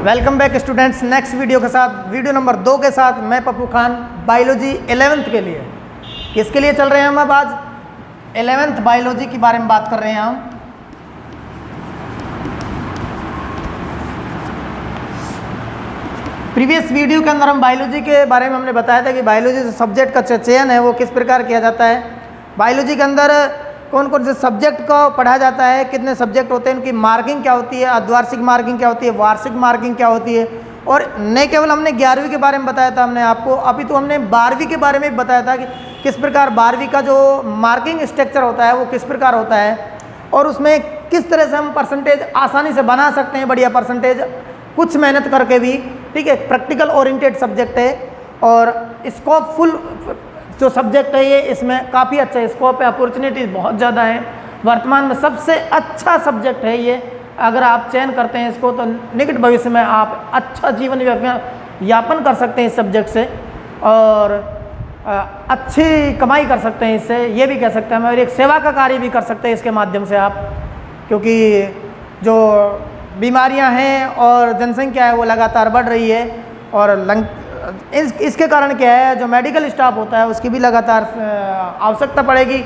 Welcome back students. Next video के साथ, video number 2 के साथ मैं पप्पू खान बायोलॉजी 11th के लिए। किसके लिए चल रहे हैं हम? अब आज 11th बायोलॉजी के बारे में बात कर रहे हैं हम। प्रीवियस वीडियो के अंदर हम बायोलॉजी के बारे में हमने बताया था कि बायोलॉजी जो सब्जेक्ट का चयन है वो किस प्रकार किया जाता है, बायोलॉजी के अंदर कौन कौन से सब्जेक्ट को पढ़ाया जाता है, कितने सब्जेक्ट होते हैं, उनकी मार्किंग क्या होती है, अर्धवार्षिक मार्किंग क्या होती है, वार्षिक मार्किंग क्या होती है। और न केवल हमने 11वीं के बारे में बताया था हमने आपको, अभी तो हमने 12वीं के बारे में भी बताया था कि किस प्रकार 12वीं का जो मार्किंग स्ट्रक्चर होता है वो किस प्रकार होता है और उसमें किस तरह से हम परसेंटेज आसानी से बना सकते हैं, बढ़िया परसेंटेज, कुछ मेहनत करके भी। ठीक है, प्रैक्टिकल ओरिएंटेड सब्जेक्ट है और स्कोप फुल जो सब्जेक्ट है ये, इसमें काफ़ी अच्छा स्कोप है, अपॉर्चुनिटीज बहुत ज़्यादा है। वर्तमान में सबसे अच्छा सब्जेक्ट है ये। अगर आप चयन करते हैं इसको तो निकट भविष्य में आप अच्छा जीवन यापन कर सकते हैं इस सब्जेक्ट से और अच्छी कमाई कर सकते हैं इससे, ये भी कह सकते हैं। और एक सेवा का कार्य भी कर सकते हैं इसके माध्यम से आप, क्योंकि जो बीमारियां हैं और जनसंख्या है वो लगातार बढ़ रही है और इसके कारण क्या है, जो मेडिकल स्टाफ होता है उसकी भी लगातार आवश्यकता पड़ेगी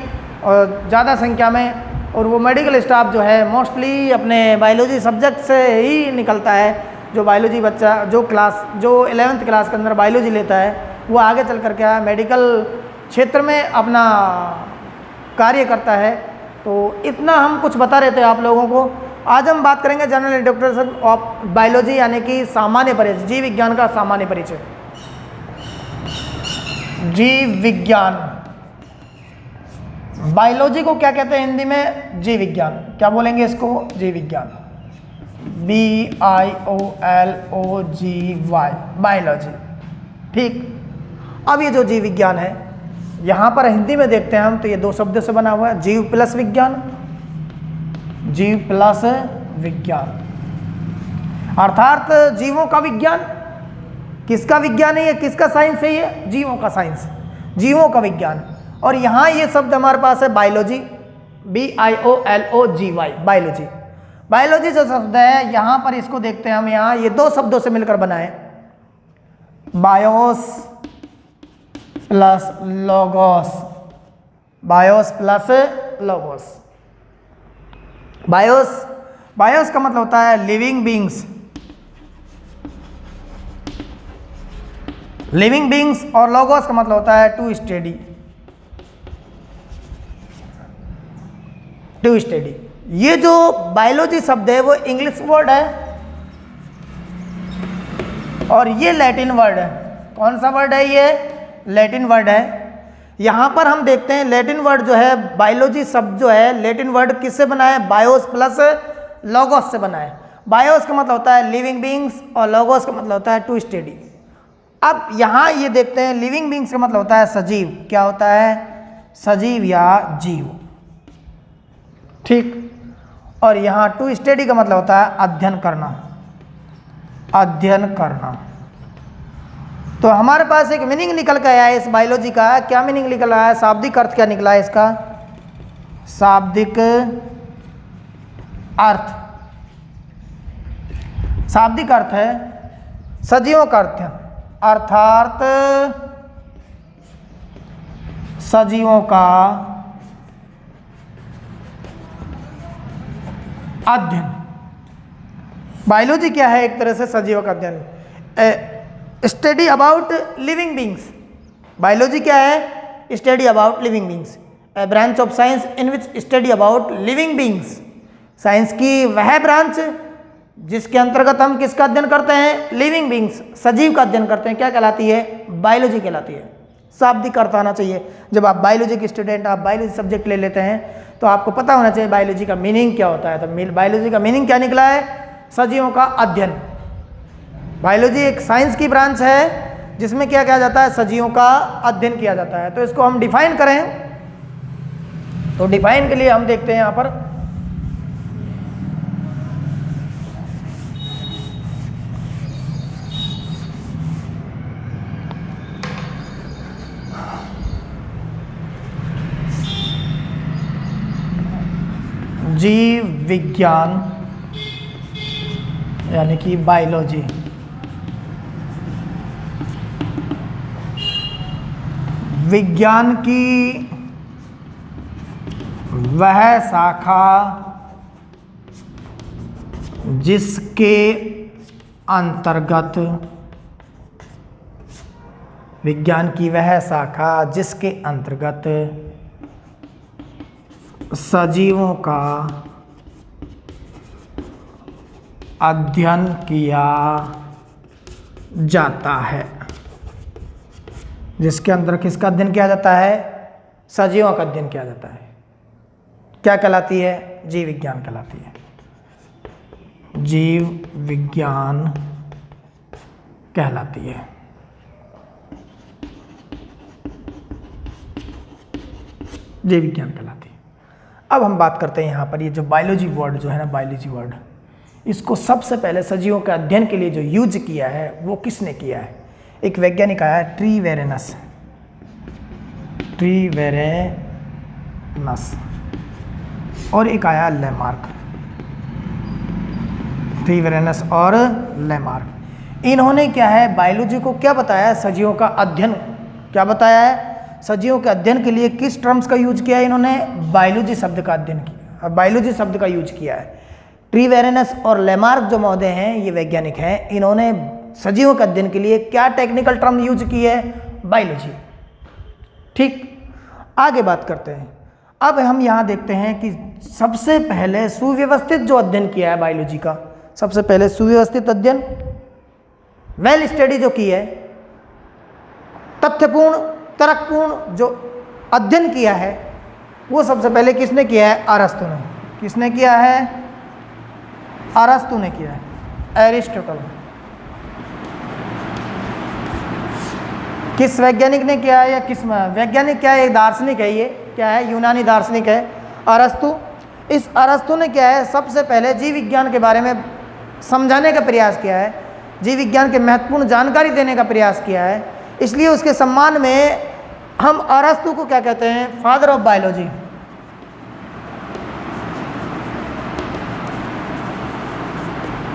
और ज़्यादा संख्या में। और वो मेडिकल स्टाफ जो है मोस्टली अपने बायोलॉजी सब्जेक्ट से ही निकलता है। जो बायोलॉजी बच्चा जो 11th क्लास के अंदर बायोलॉजी लेता है वो आगे चल कर क्या मेडिकल क्षेत्र में अपना कार्य करता है। तो इतना हम कुछ बता रहे थे आप लोगों को। आज हम बात करेंगे जनरल इंट्रोडक्शन ऑफ बायोलॉजी, यानी कि सामान्य परिचय, जीव विज्ञान का सामान्य परिचय। जीव विज्ञान, बायोलॉजी को क्या कहते हैं हिंदी में? जीव विज्ञान। क्या बोलेंगे इसको? जीव विज्ञान, BIOLOGY, बायोलॉजी। ठीक, अब ये जो जीव विज्ञान है यहाँ पर हिंदी में देखते हैं हम तो ये 2 शब्दों से बना हुआ है, जीव प्लस विज्ञान। जीव प्लस विज्ञान अर्थात जीवों का विज्ञान। किसका विज्ञान है ये? किसका साइंस है ये? जीवों का साइंस, जीवों का विज्ञान। और यहाँ ये शब्द हमारे पास है बायोलॉजी, BIOLOGY, बायोलॉजी। बायोलॉजी जो शब्द है यहाँ पर इसको देखते हैं हम, यहाँ ये 2 शब्दों से मिलकर बना है, BIOS plus logos. BIOS plus logos. BIOS का मतलब होता है लिविंग बींग्स, लिविंग बींग्स। और लोगोस का मतलब होता है टू स्टडी, टू स्टडी। ये जो बायोलॉजी शब्द है वो इंग्लिश वर्ड है और ये लैटिन वर्ड है। कौन सा वर्ड है ये? लैटिन वर्ड है। यहाँ पर हम देखते हैं लैटिन वर्ड जो है, बायोलॉजी शब्द जो है लैटिन वर्ड किससे बना है? बायोस प्लस लोगोस से बना है। बायोस का मतलब होता है लिविंग बींग्स और लोगोस का मतलब होता है टू स्टडी। अब यहाँ ये देखते हैं लिविंग बींग्स का मतलब होता है सजीव। क्या होता है? सजीव या जीव। ठीक, और यहाँ टू स्टडी का मतलब होता है अध्ययन करना, अध्ययन करना। तो हमारे पास एक मीनिंग निकल के आया है इस बायोलॉजी का। क्या मीनिंग निकल आया है? शाब्दिक अर्थ क्या निकला है इसका? शाब्दिक अर्थ, शाब्दिक अर्थ है सजीवों का अर्थ, अर्थात सजीवों का अध्ययन। बायोलॉजी क्या है? एक तरह से सजीवों का अध्ययन, study about living beings. Biology क्या है? Study about living beings, A branch of science in which study about living beings. Science की वह ब्रांच जिसके अंतर्गत हम किसका अध्ययन करते हैं? लिविंग बींग्स, सजीव का अध्ययन करते हैं। क्या कहलाती है? बायोलॉजी कहलाती है। शाब्दिक अर्थ आना चाहिए। जब आप बायोलॉजी के स्टूडेंट, आप बायोलॉजी सब्जेक्ट ले लेते हैं तो आपको पता होना चाहिए बायोलॉजी का मीनिंग क्या होता है। तो बायोलॉजी का मीनिंग क्या निकला है? सजीवों का अध्ययन। बायोलॉजी एक साइंस की ब्रांच है जिसमें क्या किया जाता है? सजीवों का अध्ययन किया जाता है। तो इसको हम डिफाइन करें तो डिफाइन के लिए हम देखते हैं यहाँ पर जीव विज्ञान यानी कि बायोलॉजी। विज्ञान की वह शाखा जिसके अंतर्गत, विज्ञान की वह शाखा जिसके अंतर्गत सजीवों का अध्ययन किया जाता है। जिसके अंदर किसका अध्ययन किया जाता है? सजीवों का अध्ययन किया जाता है। क्या कहलाती है? जीव विज्ञान कहलाती है। जीव विज्ञान कहलाती है। जीव विज्ञान कहलाती है। अब हम बात करते हैं यहाँ पर, ये जो बायोलॉजी वर्ड जो है ना, बायोलॉजी वर्ड, इसको सबसे पहले सजीवों के अध्ययन के लिए जो यूज किया है वो किसने किया है? एक वैज्ञानिक आया है ट्रीवेरेनस, और एक आया लेमार्क, ट्रीवेरेनस और लेमार्क। इन्होंने क्या है, बायोलॉजी को क्या बताया है? सजीवों का अध्ययन। क्या बताया है? सजीवों के अध्ययन के लिए किस टर्म्स का यूज किया है? इन्होंने बायोलॉजी शब्द का अध्ययन किया, बायोलॉजी शब्द का यूज किया है। ट्रीवेरेनस और लेमार्क जो महोदय हैं, ये वैज्ञानिक हैं, इन्होंने सजीवों के अध्ययन के लिए क्या टेक्निकल टर्म यूज की है? बायोलॉजी। ठीक, आगे बात करते हैं। अब हम यहाँ देखते हैं कि सबसे पहले सुव्यवस्थित जो अध्ययन किया है बायोलॉजी का, सबसे पहले सुव्यवस्थित अध्ययन, वेल स्टडी जो की है, तथ्यपूर्ण तर्कपूर्ण जो अध्ययन किया है, वो सबसे पहले किसने किया है? अरस्तु ने। किसने किया है? अरस्तु ने किया है, एरिस्टोटल। किस वैज्ञानिक ने किया है? या किस वैज्ञानिक क्या है? एक दार्शनिक है, ये क्या है? यूनानी दार्शनिक है अरस्तु। इस अरस्तु ने क्या है, सबसे पहले जीव विज्ञान के बारे में समझाने का प्रयास किया है, जीव विज्ञान के महत्वपूर्ण जानकारी देने का प्रयास किया है। इसलिए उसके सम्मान में हम अरस्तु को क्या कहते हैं? Father of biology.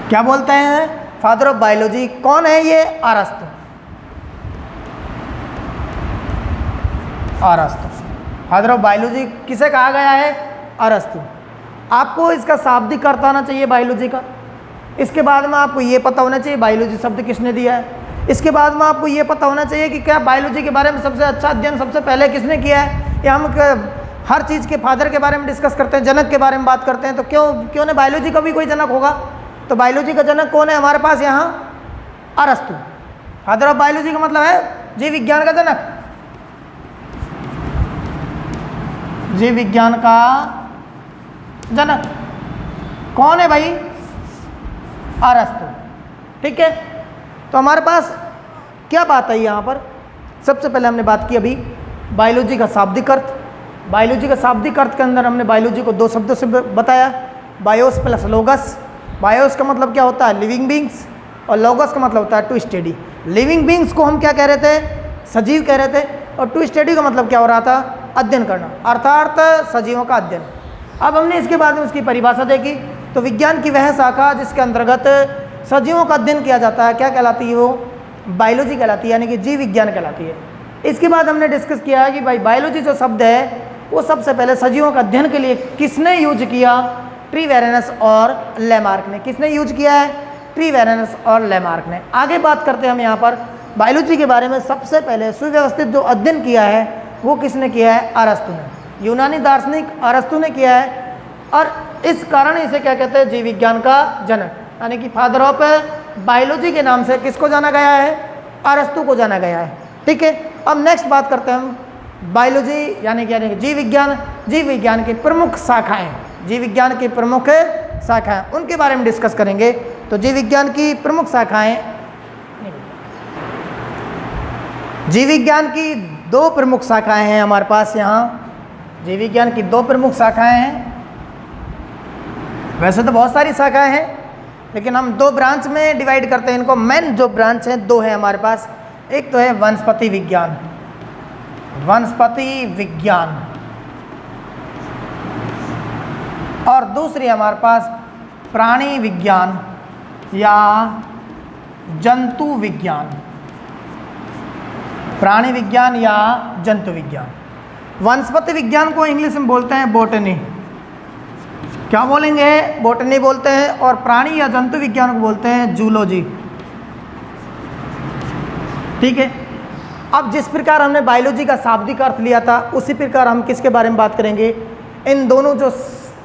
क्या बोलते हैं? Father of biology. कौन है ये? अरस्तु। अरस्तु फादर ऑफ बायोलॉजी किसे कहा गया है? अरस्तु। आपको इसका शाब्दिक अर्थ आना चाहिए बायोलॉजी का। इसके बाद में आपको ये पता होना चाहिए बायोलॉजी शब्द किसने दिया है। इसके बाद में आपको ये पता होना चाहिए कि क्या बायोलॉजी के बारे में सबसे अच्छा अध्ययन सबसे पहले किसने किया है। या हम हर चीज़ के फादर के बारे में डिस्कस करते हैं, जनक के बारे में बात करते हैं, तो क्यों नहीं बायोलॉजी का भी कोई जनक होगा? तो बायोलॉजी का जनक कौन है हमारे पास यहाँ? अरस्तु। फादर ऑफ बायोलॉजी का मतलब है जीव विज्ञान का जनक, जीव विज्ञान का जनक कौन है भाई? अरस्तु। ठीक है, तो हमारे पास क्या बात आई यहाँ पर? सबसे पहले हमने बात की अभी बायोलॉजी का शाब्दिक अर्थ। बायोलॉजी का शाब्दिक अर्थ के अंदर हमने बायोलॉजी को दो शब्दों से बताया, बायोस प्लस लोगस। बायोस का मतलब क्या होता है? लिविंग बींग्स, और लोगस का मतलब होता है टू स्टडी। लिविंग बींग्स को हम क्या कह रहे थे? सजीव कह रहे थे, और टू स्टडी का मतलब क्या हो रहा था? अध्ययन करना, अर्थात सजीवों का अध्ययन। अब हमने इसके बाद में उसकी परिभाषा देखी, तो विज्ञान की वह शाखा जिसके अंतर्गत सजीवों का अध्ययन किया जाता है, क्या कहलाती है? वो बायोलॉजी कहलाती है, यानी कि जीव विज्ञान कहलाती है। इसके बाद हमने डिस्कस किया है कि भाई बायोलॉजी जो शब्द है वो सबसे पहले सजीवों का अध्ययन के लिए किसने यूज किया? ट्रीवेरेनस और लेमार्क ने। किसने यूज किया है? ट्रीवेरेनस और लेमार्क ने। आगे बात करते हैं हम यहाँ पर बायोलॉजी के बारे में। सबसे पहले सुव्यवस्थित जो अध्ययन किया है वो किसने किया है? अरस्तु ने। यूनानी दार्शनिक अरस्तु ने किया है, और इस कारण इसे क्या कहते हैं? जीव विज्ञान का जनक, यानी कि फादर ऑफ बायोलॉजी के नाम से किसको जाना गया है? अरस्तु को जाना गया है। ठीक है, अब नेक्स्ट बात करते हैं हम बायोलॉजी यानी कि जीव विज्ञान, जीव विज्ञान की प्रमुख शाखाएं, जीव विज्ञान की प्रमुख शाखाएं, उनके बारे में डिस्कस करेंगे। तो जीव विज्ञान की प्रमुख शाखाएं, जीव विज्ञान की दो प्रमुख शाखाएं हैं हमारे पास यहाँ। जीव विज्ञान की दो प्रमुख शाखाएं हैं। वैसे तो बहुत सारी शाखाएं हैं, लेकिन हम दो ब्रांच में डिवाइड करते हैं इनको। मेन जो ब्रांच हैं दो हैं हमारे पास। एक तो है वनस्पति विज्ञान, वनस्पति विज्ञान, और दूसरी हमारे पास प्राणी विज्ञान या जंतु विज्ञान, प्राणी विज्ञान या जंतु विज्ञान। वनस्पति विज्ञान को इंग्लिश में बोलते हैं बॉटनी, क्या बोलेंगे, बॉटनी बोलते हैं। और प्राणी या जंतु विज्ञान को बोलते हैं जूलॉजी, ठीक है। अब जिस प्रकार हमने बायोलॉजी का शाब्दिक अर्थ लिया था, उसी प्रकार हम किसके बारे में बात करेंगे, इन दोनों जो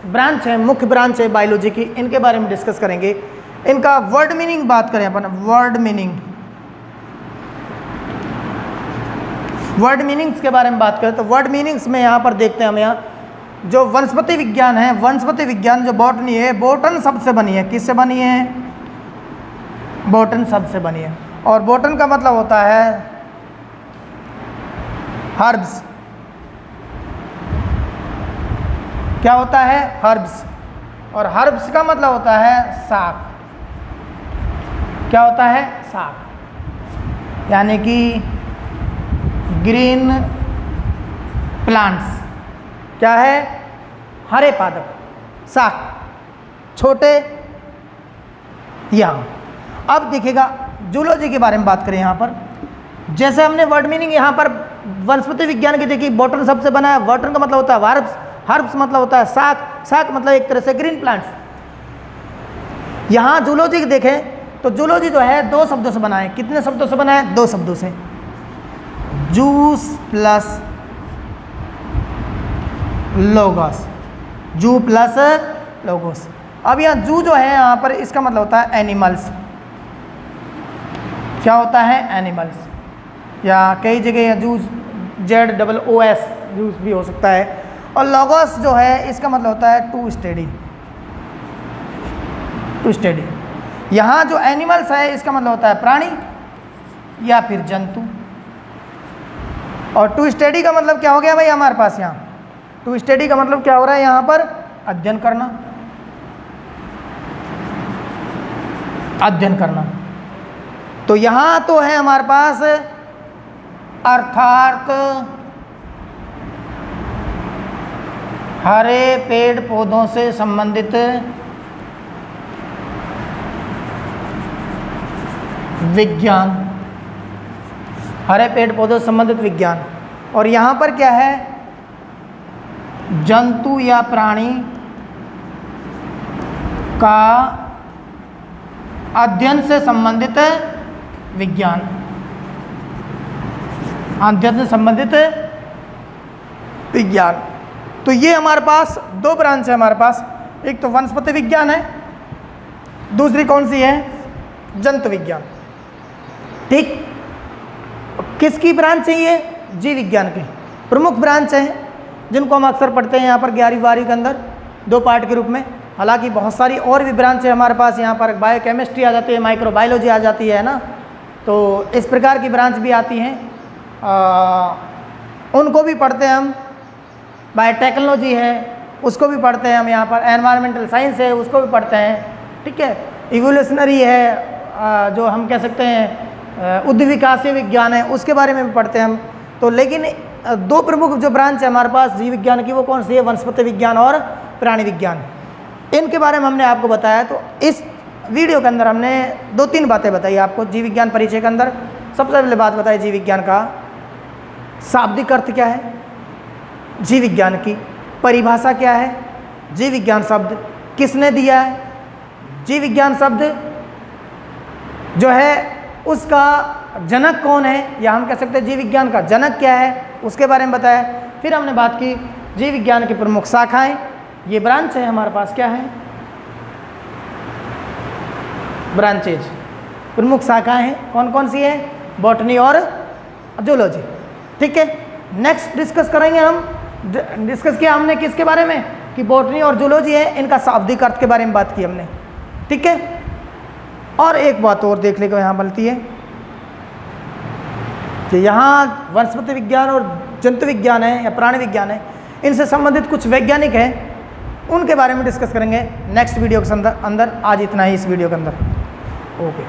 ब्रांच है, मुख्य ब्रांच है बायोलॉजी की, इनके बारे में डिस्कस करेंगे। इनका वर्ड मीनिंग बात करें अपन, वर्ड मीनिंग्स के बारे में बात करें तो वर्ड मीनिंग्स में यहाँ पर देखते हैं हम, यहाँ जो वनस्पति विज्ञान है, वनस्पति विज्ञान जो बॉटनी है, बोटन शब्द से बनी है। किससे बनी है, बोटन शब्द से बनी है। और बोटन का मतलब होता है हर्ब्स, क्या होता है, हर्ब्स। और हर्ब्स का मतलब होता है साग, क्या होता है, साग, यानी कि ग्रीन प्लांट्स, क्या है, हरे पादप, साग, छोटे। यहाँ अब देखिएगा जूलॉजी के बारे में बात करें यहाँ पर, जैसे हमने वर्ड मीनिंग यहाँ पर वनस्पति विज्ञान की देखी, बॉटन शब्द से बना है। बॉटन का मतलब होता है हर्ब्स, हर्ब्स मतलब होता है साग, साग मतलब एक तरह से ग्रीन प्लांट्स। यहाँ जूलॉजी देखें तो जूलॉजी जो है दो शब्दों से बना है। कितने शब्दों से बना है, दो शब्दों से, जूस प्लस लोगोस, जू प्लस लोगोस। अब यहाँ जू जो है यहाँ पर, इसका मतलब होता है एनिमल्स, क्या होता है, एनिमल्स। या कई जगह जूस ZOOS जूस भी हो सकता है। और लोगोस जो है इसका मतलब होता है टू स्टडी, टू स्टडी। यहाँ जो एनिमल्स है इसका मतलब होता है प्राणी या फिर जंतु। और टू स्टडी का मतलब क्या हो गया भाई हमारे पास, यहाँ टू स्टडी का मतलब क्या हो रहा है, यहाँ पर अध्ययन करना, अध्ययन करना। तो यहाँ तो है हमारे पास अर्थात हरे पेड़ पौधों से संबंधित विज्ञान, हरे पेड़ पौधों से संबंधित विज्ञान। और यहाँ पर क्या है, जंतु या प्राणी का अध्ययन से संबंधित विज्ञान, अध्ययन से संबंधित विज्ञान। तो ये हमारे पास दो ब्रांच है हमारे पास, एक तो वनस्पति विज्ञान है, दूसरी कौन सी है, जंतु विज्ञान, ठीक। किसकी ब्रांच है ये, जीव विज्ञान की प्रमुख ब्रांच है, जिनको हम अक्सर पढ़ते हैं यहाँ पर 11वीं 12वीं के अंदर दो पार्ट के रूप में। हालांकि बहुत सारी और भी ब्रांच है हमारे पास, यहाँ पर बायोकेमिस्ट्री आ जाती है, माइक्रोबायोलॉजी आ जाती है ना, तो इस प्रकार की ब्रांच भी आती हैं, उनको भी पढ़ते हैं हम। बायोटेक्नोलॉजी है उसको भी पढ़ते हैं हम, यहाँ पर एनवायरमेंटल साइंस है उसको भी पढ़ते हैं, ठीक है। इवोल्यूशनरी है, जो हम कह सकते हैं उद्विकासीय विज्ञान है, उसके बारे में भी पढ़ते हैं हम। तो लेकिन दो प्रमुख जो ब्रांच है हमारे पास जीव विज्ञान की, वो कौन सी है, वनस्पति विज्ञान और प्राणी विज्ञान। इनके बारे में हमने आपको बताया। तो इस वीडियो के अंदर हमने 2-3 बातें बताई आपको जीव विज्ञान परिचय के अंदर। सबसे पहले बात बताई जीव विज्ञान का शाब्दिक अर्थ क्या है, जीव विज्ञान की परिभाषा क्या है, जीव विज्ञान शब्द किसने दिया है, जीव विज्ञान शब्द जो है उसका जनक कौन है, या हम कह सकते हैं जीव विज्ञान का जनक क्या है, उसके बारे में बताया। फिर हमने बात की जीव विज्ञान की प्रमुख शाखाएं, ये ब्रांच है हमारे पास, क्या है, ब्रांचेज, प्रमुख शाखाएं हैं, कौन कौन सी है, बॉटनी और जूलॉजी, ठीक है। नेक्स्ट डिस्कस करेंगे हम, डिस्कस किया हमने किसके बारे में, कि बॉटनी और जूलॉजी है, इनका शाब्दिक अर्थ के बारे में बात की हमने, ठीक है। और एक बात और देखने को यहाँ मिलती है कि यहाँ वनस्पति विज्ञान और जंतु विज्ञान है या प्राणी विज्ञान है, इनसे संबंधित कुछ वैज्ञानिक हैं, उनके बारे में डिस्कस करेंगे नेक्स्ट वीडियो के अंदर। आज इतना ही इस वीडियो के अंदर, ओके।